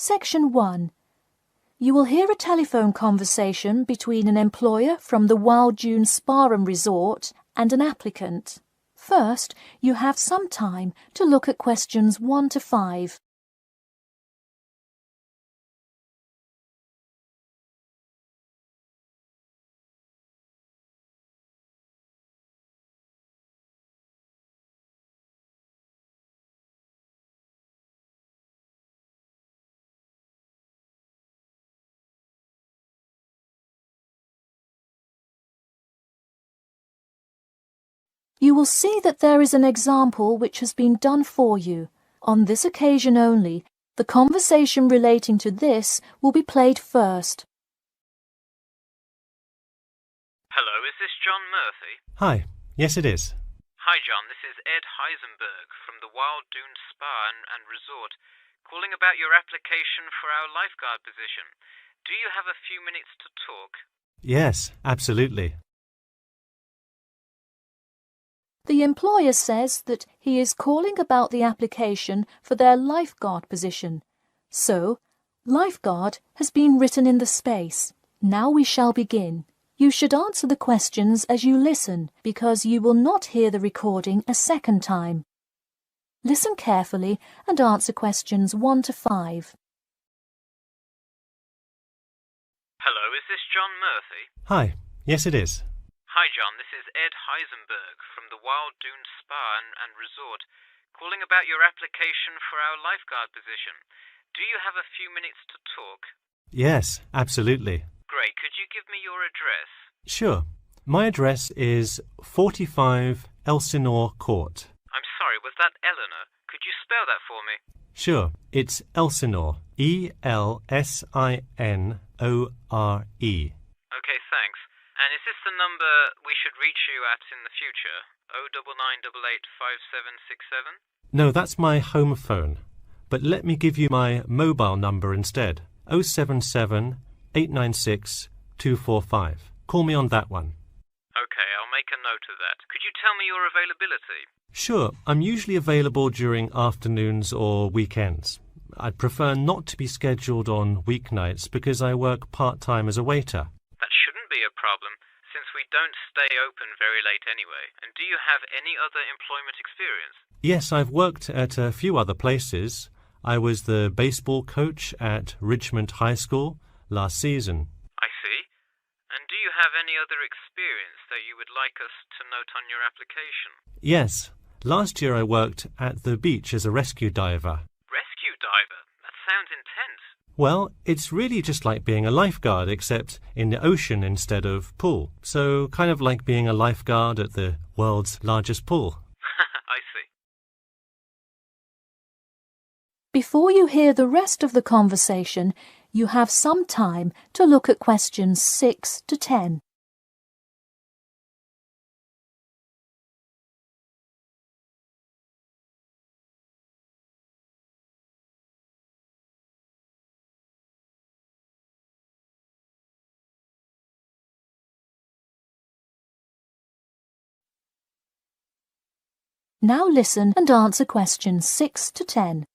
Section 1. You will hear a telephone conversation between an employer from the Wild Dune Spa and Resort and an applicant. First, you have some time to look at questions 1 to 5. You will see that there is an example which has been done for you. On this occasion only, the conversation relating to this will be played first. Hello, is this John Murphy? Hi, yes it is. Hi John, this is Ed Heisenberg from the Wild Dune Spa and Resort, calling about your application for our lifeguard position. Do you have a few minutes to talk? Yes, absolutely. The employer says that he is calling about the application for their lifeguard position. So, lifeguard has been written in the space. Now we shall begin. You should answer the questions as you listen, because you will not hear the recording a second time. Listen carefully and answer questions 1 to 5. Hello, is this John Murphy? Hi, yes it is. Hi John, this is Ed Heisenberg from the Wild Dune Spa and Resort, calling about your application for our lifeguard position. Do you have a few minutes to talk? Yes, absolutely. Great, could you give me your address? Sure. My address is 45 Elsinore Court. I'm sorry, was that Eleanor? Could you spell that for me? Sure, it's Elsinore. Elsinore. Okay, thanks. And is this the number we should reach you at in the future? 099885767? No, that's my home phone. But let me give you my mobile number instead. 077 896 245. Call me on that one. Okay, I'll make a note of that. Could you tell me your availability? Sure, I'm usually available during afternoons or weekends. I'd prefer not to be scheduled on weeknights because I work part-time as a waiter. That shouldn't be a problem, since we don't stay open very late anyway. And do you have any other employment experience? Yes, I've worked at a few other places. I was the baseball coach at Richmond High School last season. I see. And do you have any other experience that you would like us to note on your application? Yes. Last year I worked at the beach as a rescue diver. Rescue diver? That sounds intense. Well, it's really just like being a lifeguard, except in the ocean instead of pool. So kind of like being a lifeguard at the world's largest pool. I see. Before you hear the rest of the conversation, you have some time to look at questions 6 to 10. Now listen and answer questions 6 to 10.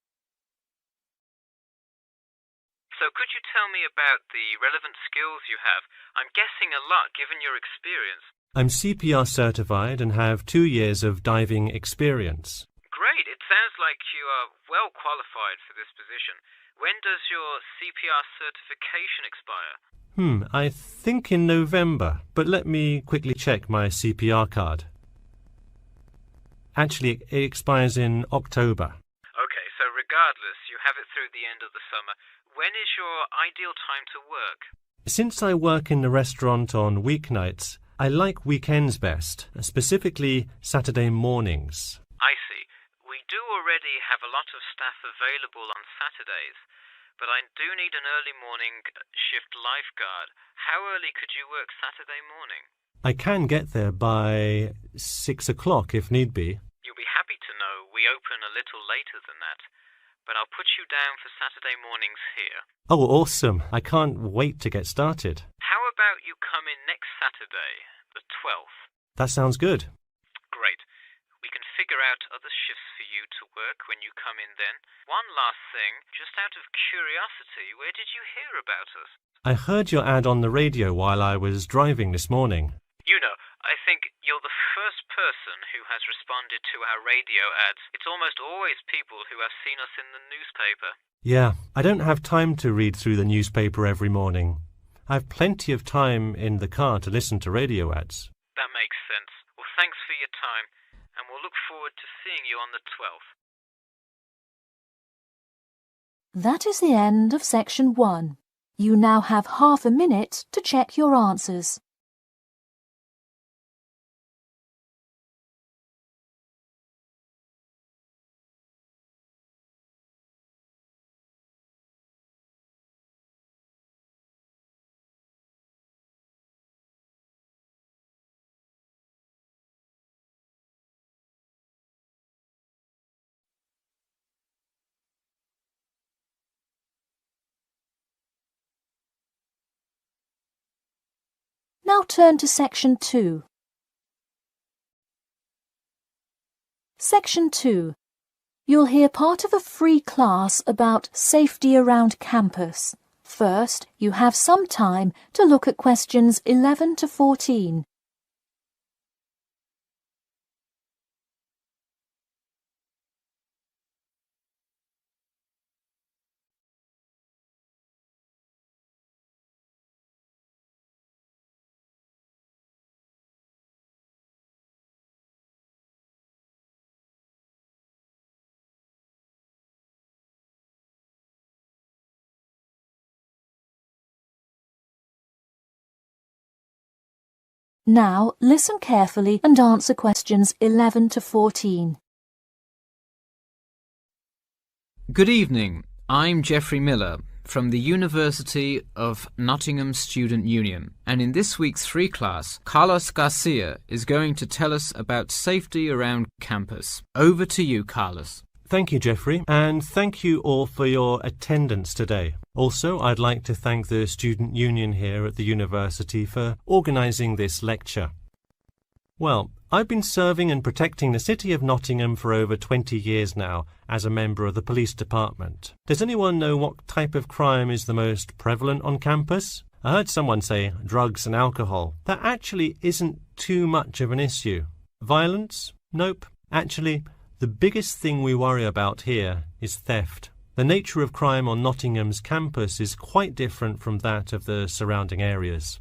So could you tell me about the relevant skills you have? I'm guessing a lot given your experience. I'm CPR certified and have 2 years of diving experience. Great, it sounds like you are well qualified for this position. When does your CPR certification expire? I think in November, but let me quickly check my CPR card. Actually, it expires in October. Okay, so regardless, you have it through the end of the summer. When is your ideal time to work? Since I work in the restaurant on weeknights, I like weekends best, specifically Saturday mornings. I see. We do already have a lot of staff available on Saturdays, but I do need an early morning shift lifeguard. How early could you work Saturday morning? I can get there by 6 o'clock if need be. You'll be happy to know we open a little later than that, but I'll put you down for Saturday mornings here. Oh, awesome. I can't wait to get started. How about you come in next Saturday, the 12th? That sounds good. Great. We can fix figure out other shifts for you to work when you come in then. One last thing, just out of curiosity, where did you hear about us? I heard your ad on the radio while I was driving this morning. You know, I think you're the first person who has responded to our radio ads. It's almost always people who have seen us in the newspaper. Yeah, I don't have time to read through the newspaper every morning. I've plenty of time in the car to listen to radio ads. That makes sense. Well, thanks for your time, and we'll look forward to seeing you on the 12th. That is the end of section 1. You now have half a minute to check your answers. Now turn to section 2. Section 2. You'll hear part of a free class about safety around campus. First, you have some time to look at questions 11 to 14. Now listen carefully and answer questions 11 to 14. Good evening. I'm Geoffrey Miller from the University of Nottingham Student Union, and in this week's free class, Carlos Garcia is going to tell us about safety around campus. Over to you, Carlos. Thank you, Geoffrey, and thank you all for your attendance today. Also, I'd like to thank the Student Union here at the university for organising this lecture. Well, I've been serving and protecting the City of Nottingham for over 20 years now as a member of the police department. Does anyone know what type of crime is the most prevalent on campus? I heard someone say drugs and alcohol. That actually isn't too much of an issue. Violence? Nope. Actually, the biggest thing we worry about here is theft. The nature of crime on Nottingham's campus is quite different from that of the surrounding areas.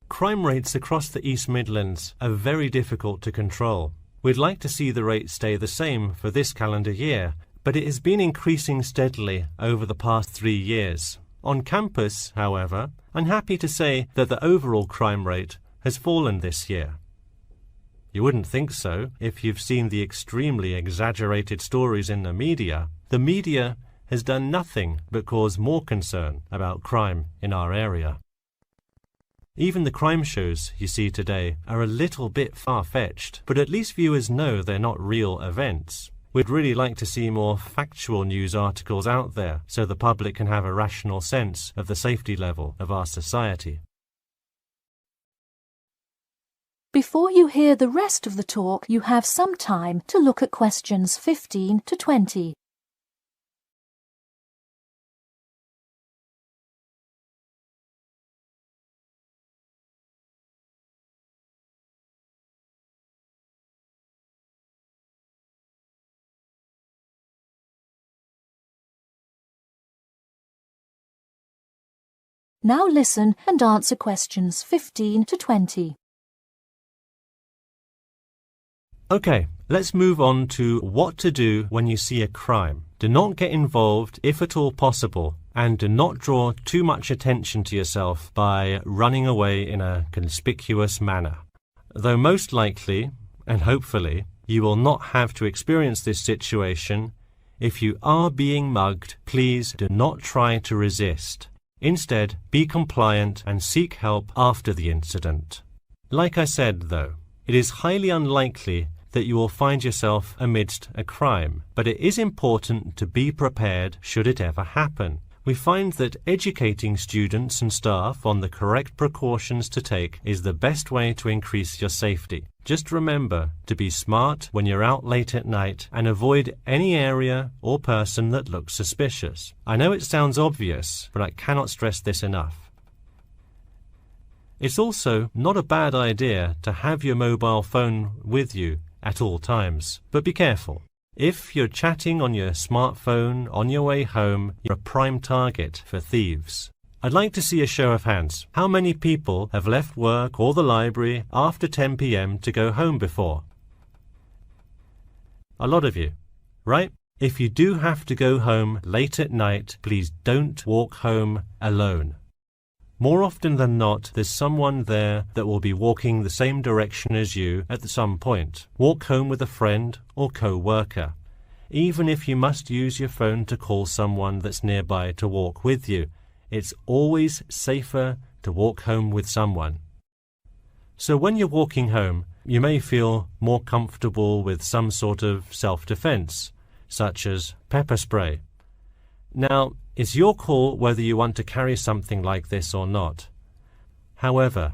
Crime rates across the East Midlands are very difficult to control. We'd like to see the rate stay the same for this calendar year, but it has been increasing steadily over the past 3 years. On campus, however, I'm happy to say that the overall crime rate has fallen this year. You wouldn't think so if you've seen the extremely exaggerated stories in the media. The media has done nothing but cause more concern about crime in our area. Even the crime shows you see today are a little bit far-fetched, but at least viewers know they're not real events. We'd really like to see more factual news articles out there so the public can have a rational sense of the safety level of our society. Before you hear the rest of the talk, you have some time to look at questions 15 to 20. Now listen and answer questions 15 to 20. Okay, let's move on to what to do when you see a crime. Do not get involved if at all possible, and do not draw too much attention to yourself by running away in a conspicuous manner. Though most likely, and hopefully, you will not have to experience this situation, if you are being mugged, please do not try to resist. Instead, be compliant and seek help after the incident. Like I said, though, it is highly unlikely that you will find yourself amidst a crime, but it is important to be prepared should it ever happen. We find that educating students and staff on the correct precautions to take is the best way to increase your safety. Just remember to be smart when you're out late at night and avoid any area or person that looks suspicious. I know it sounds obvious, but I cannot stress this enough. It's also not a bad idea to have your mobile phone with you at all times, but be careful. If you're chatting on your smartphone on your way home, you're a prime target for thieves. I'd like to see a show of hands. How many people have left work or the library after 10 p.m. to go home before? A lot of you, right? If you do have to go home late at night, please don't walk home alone. More often than not, there's someone there that will be walking the same direction as you at some point. Walk home with a friend or co-worker. Even if you must use your phone to call someone that's nearby to walk with you, it's always safer to walk home with someone. So when you're walking home, you may feel more comfortable with some sort of self-defense, such as pepper spray. Now, it's your call whether you want to carry something like this or not. However,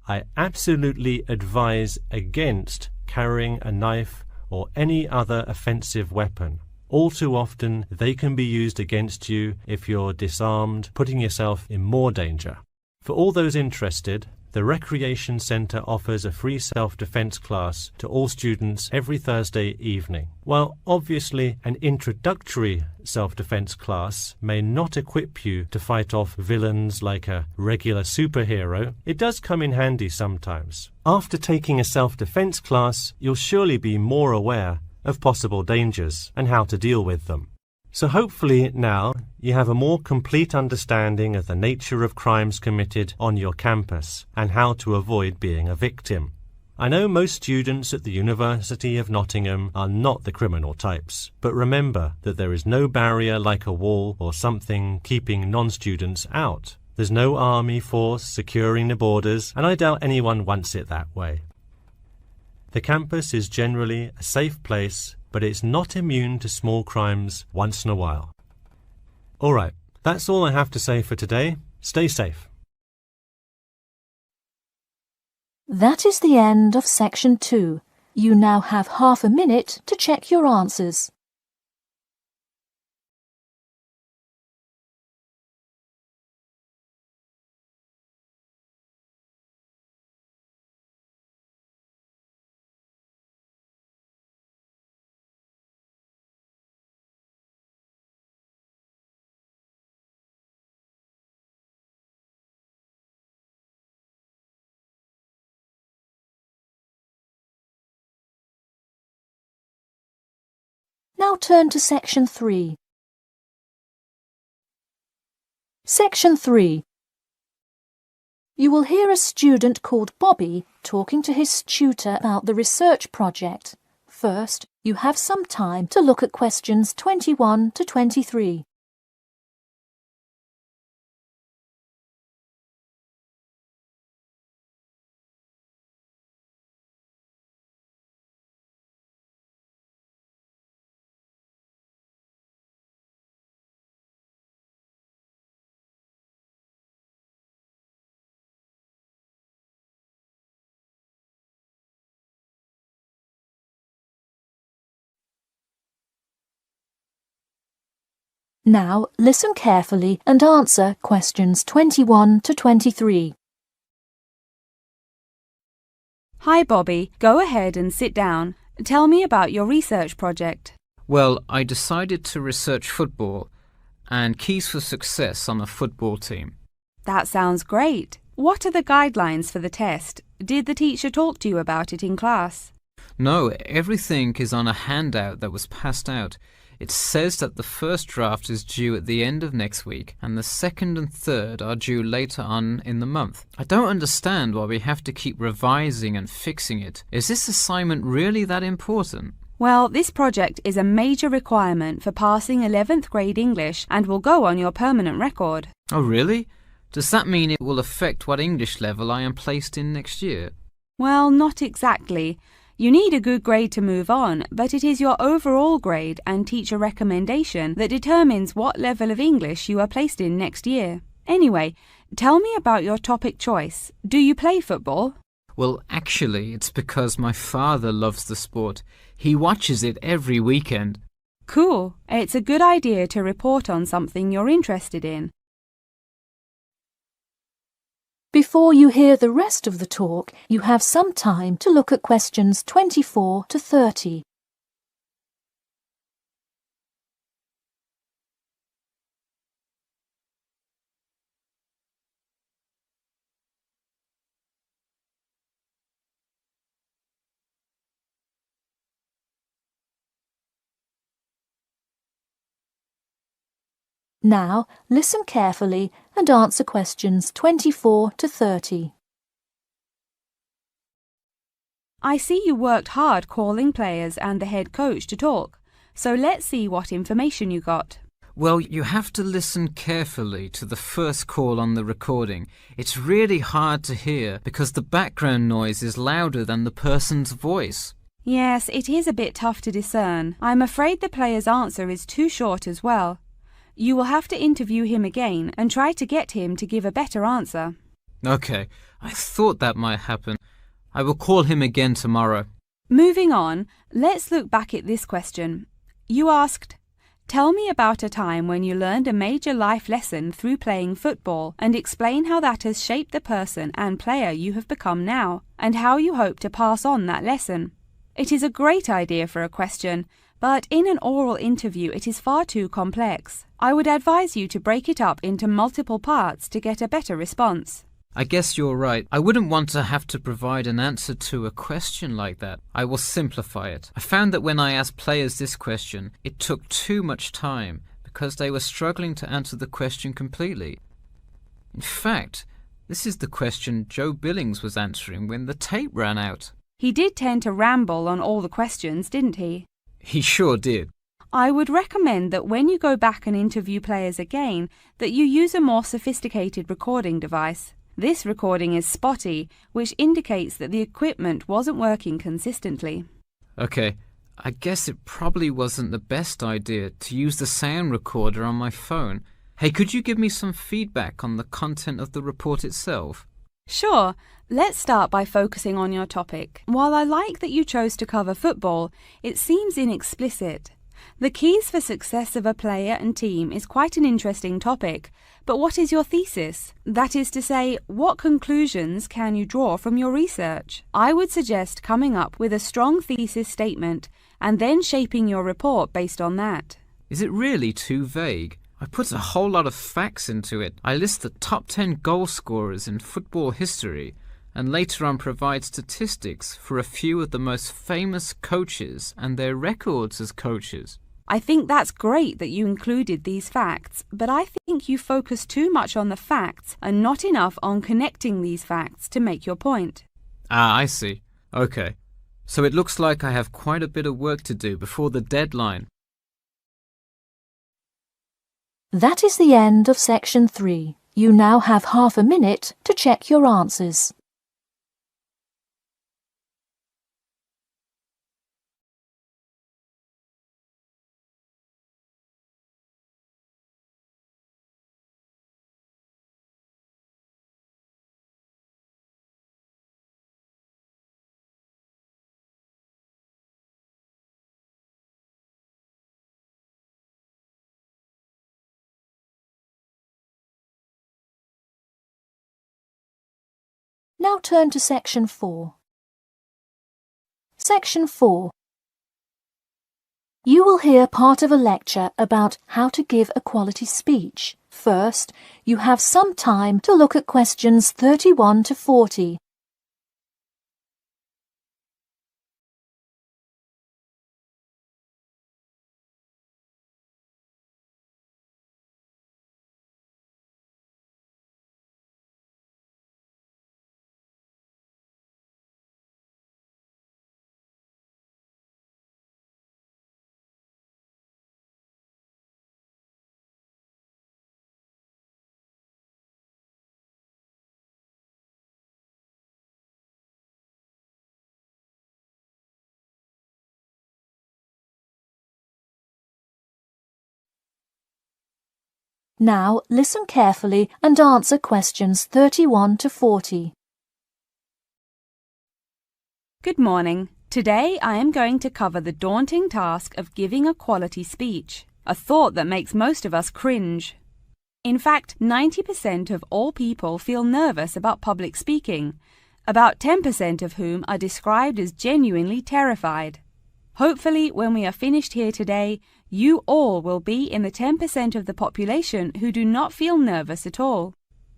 I absolutely advise against carrying a knife or any other offensive weapon. All too often, they can be used against you if you're disarmed, putting yourself in more danger. For all those interested, the Recreation Centre offers a free self-defense class to all students every Thursday evening. While obviously an introductory self-defense class may not equip you to fight off villains like a regular superhero, it does come in handy sometimes. After taking a self-defense class, you'll surely be more aware of possible dangers and how to deal with them. So hopefully now you have a more complete understanding of the nature of crimes committed on your campus and how to avoid being a victim. I know most students at the University of Nottingham are not the criminal types, but remember that there is no barrier like a wall or something keeping non-students out. There's no army force securing the borders, and I doubt anyone wants it that way. The campus is generally a safe place, but it's not immune to small crimes once in a while. All right, that's all I have to say for today. Stay safe. That is the end of section 2. You now have half a minute to check your answers. Now turn to section 3. Section 3. You will hear a student called Bobby talking to his tutor about the research project. First, you have some time to look at questions 21 to 23. Now listen carefully and answer questions 21 to 23. Hi Bobby, go ahead and sit down. Tell me about your research project. Well, I decided to research football and keys for success on a football team. That sounds great. What are the guidelines for the test? Did the teacher talk to you about it in class? No, everything is on a handout that was passed out. It says that the first draft is due at the end of next week and the second and third are due later on in the month. I don't understand why we have to keep revising and fixing it. Is this assignment really that important? Well, this project is a major requirement for passing 11th grade English and will go on your permanent record. Oh, really? Does that mean it will affect what English level I am placed in next year? Well, not exactly. You need a good grade to move on, but it is your overall grade and teacher recommendation that determines what level of English you are placed in next year. Anyway, tell me about your topic choice. Do you play football? Well, actually, it's because my father loves the sport. He watches it every weekend. Cool. It's a good idea to report on something you're interested in. Before you hear the rest of the talk, you have some time to look at questions 24 to 30. Now, listen carefully and answer questions 24 to 30. I see you worked hard calling players and the head coach to talk, so let's see what information you got. Well, you have to listen carefully to the first call on the recording. It's really hard to hear because the background noise is louder than the person's voice. Yes, it is a bit tough to discern. I'm afraid the player's answer is too short as well. You will have to interview him again and try to get him to give a better answer. Okay, I thought that might happen. I will call him again tomorrow. Moving on, let's look back at this question. You asked, tell me about a time when you learned a major life lesson through playing football and explain how that has shaped the person and player you have become now and how you hope to pass on that lesson. It is a great idea for a question, but in an oral interview it is far too complex. I would advise you to break it up into multiple parts to get a better response. I guess you're right. I wouldn't want to have to provide an answer to a question like that. I will simplify it. I found that when I asked players this question, it took too much time because they were struggling to answer the question completely. In fact, this is the question Joe Billings was answering when the tape ran out. He did tend to ramble on all the questions, didn't he? He sure did. I would recommend that when you go back and interview players again, that you use a more sophisticated recording device. This recording is spotty, which indicates that the equipment wasn't working consistently. Okay, I guess it probably wasn't the best idea to use the sound recorder on my phone. Hey, could you give me some feedback on the content of the report itself? Sure. Let's start by focusing on your topic. While I like that you chose to cover football, it seems inexplicit. The keys for success of a player and team is quite an interesting topic, but what is your thesis? That is to say, what conclusions can you draw from your research? I would suggest coming up with a strong thesis statement and then shaping your report based on that. Is it really too vague? I put a whole lot of facts into it. I list the top 10 goal scorers in football history and later on provide statistics for a few of the most famous coaches and their records as coaches. I think that's great that you included these facts, but I think you focus too much on the facts and not enough on connecting these facts to make your point. Ah, I see. Okay. So it looks like I have quite a bit of work to do before the deadline. That is the end of section 3. You now have half a minute to check your answers. Now turn to section 4. Section 4. You will hear part of a lecture about how to give a quality speech. First, you have some time to look at questions 31 to 40. Now listen carefully and answer questions 31 to 40. Good morning. Today I am going to cover the daunting task of giving a quality speech, a thought that makes most of us cringe. In fact, 90% of all people feel nervous about public speaking, about 10% of whom are described as genuinely terrified. Hopefully, when we are finished here today, you all will be in the 10% of the population who do not feel nervous at all.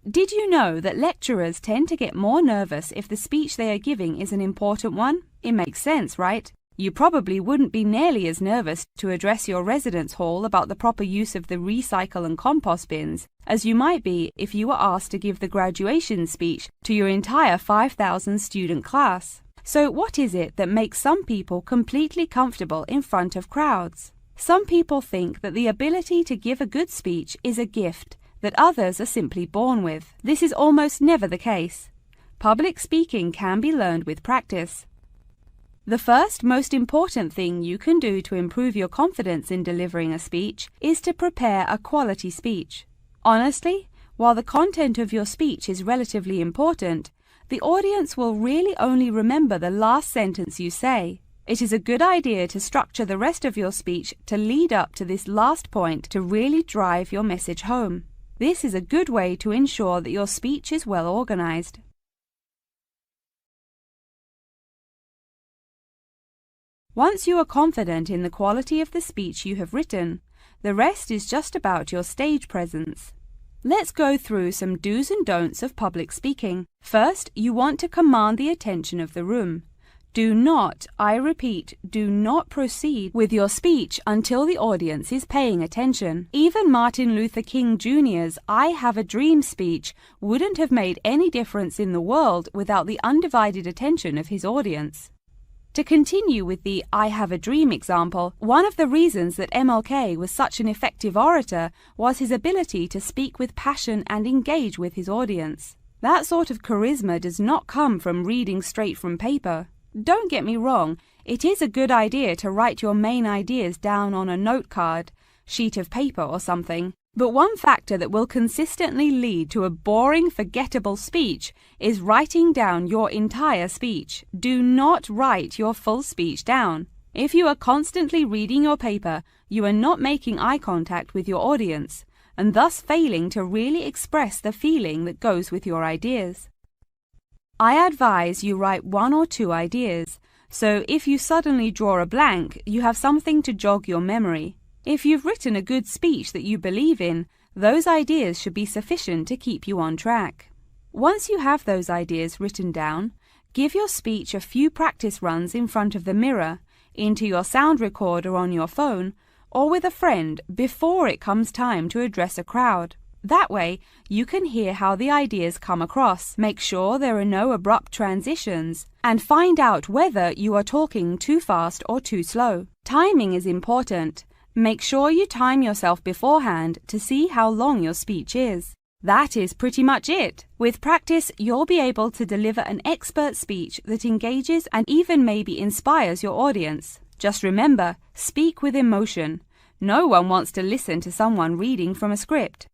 Did you know that lecturers tend to get more nervous if the speech they are giving is an important one? It makes sense, right? You probably wouldn't be nearly as nervous to address your residence hall about the proper use of the recycle and compost bins as you might be if you were asked to give the graduation speech to your entire 5,000 student class. So what is it that makes some people completely comfortable in front of crowds? Some people think that the ability to give a good speech is a gift that others are simply born with. This is almost never the case. Public speaking can be learned with practice. The first most important thing you can do to improve your confidence in delivering a speech is to prepare a quality speech. Honestly, while the content of your speech is relatively important, the audience will really only remember the last sentence you say. It is a good idea to structure the rest of your speech to lead up to this last point to really drive your message home. This is a good way to ensure that your speech is well organized. Once you are confident in the quality of the speech you have written, the rest is just about your stage presence. Let's go through some do's and don'ts of public speaking. First, you want to command the attention of the room. Do not, I repeat, do not proceed with your speech until the audience is paying attention. Even Martin Luther King Jr.'s I Have a Dream speech wouldn't have made any difference in the world without the undivided attention of his audience. To continue with the I Have a Dream example, one of the reasons that MLK was such an effective orator was his ability to speak with passion and engage with his audience. That sort of charisma does not come from reading straight from paper. Don't get me wrong, it is a good idea to write your main ideas down on a note card, sheet of paper or something. But one factor that will consistently lead to a boring, forgettable speech is writing down your entire speech. Do not write your full speech down. If you are constantly reading your paper, you are not making eye contact with your audience, and thus failing to really express the feeling that goes with your ideas. I advise you write 1 or 2 ideas, so if you suddenly draw a blank, you have something to jog your memory. If you've written a good speech that you believe in, those ideas should be sufficient to keep you on track. Once you have those ideas written down, give your speech a few practice runs in front of the mirror, into your sound recorder on your phone, or with a friend before it comes time to address a crowd. That way, you can hear how the ideas come across, make sure there are no abrupt transitions, and find out whether you are talking too fast or too slow. Timing is important. Make sure you time yourself beforehand to see how long your speech is. That is pretty much it. With practice, you'll be able to deliver an expert speech that engages and even maybe inspires your audience. Just remember, speak with emotion. No one wants to listen to someone reading from a script.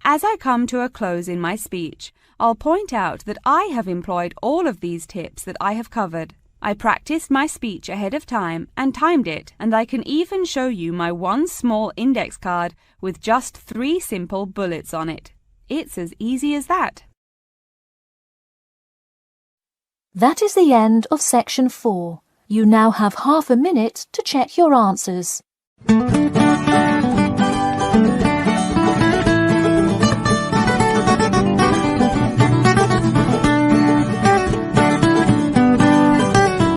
As I come to a close in my speech, I'll point out that I have employed all of these tips that I have covered. I practiced my speech ahead of time and timed it, and I can even show you my one small index card with just 3 simple bullets on it. It's as easy as that. That is the end of section 4. You now have half a minute to check your answers.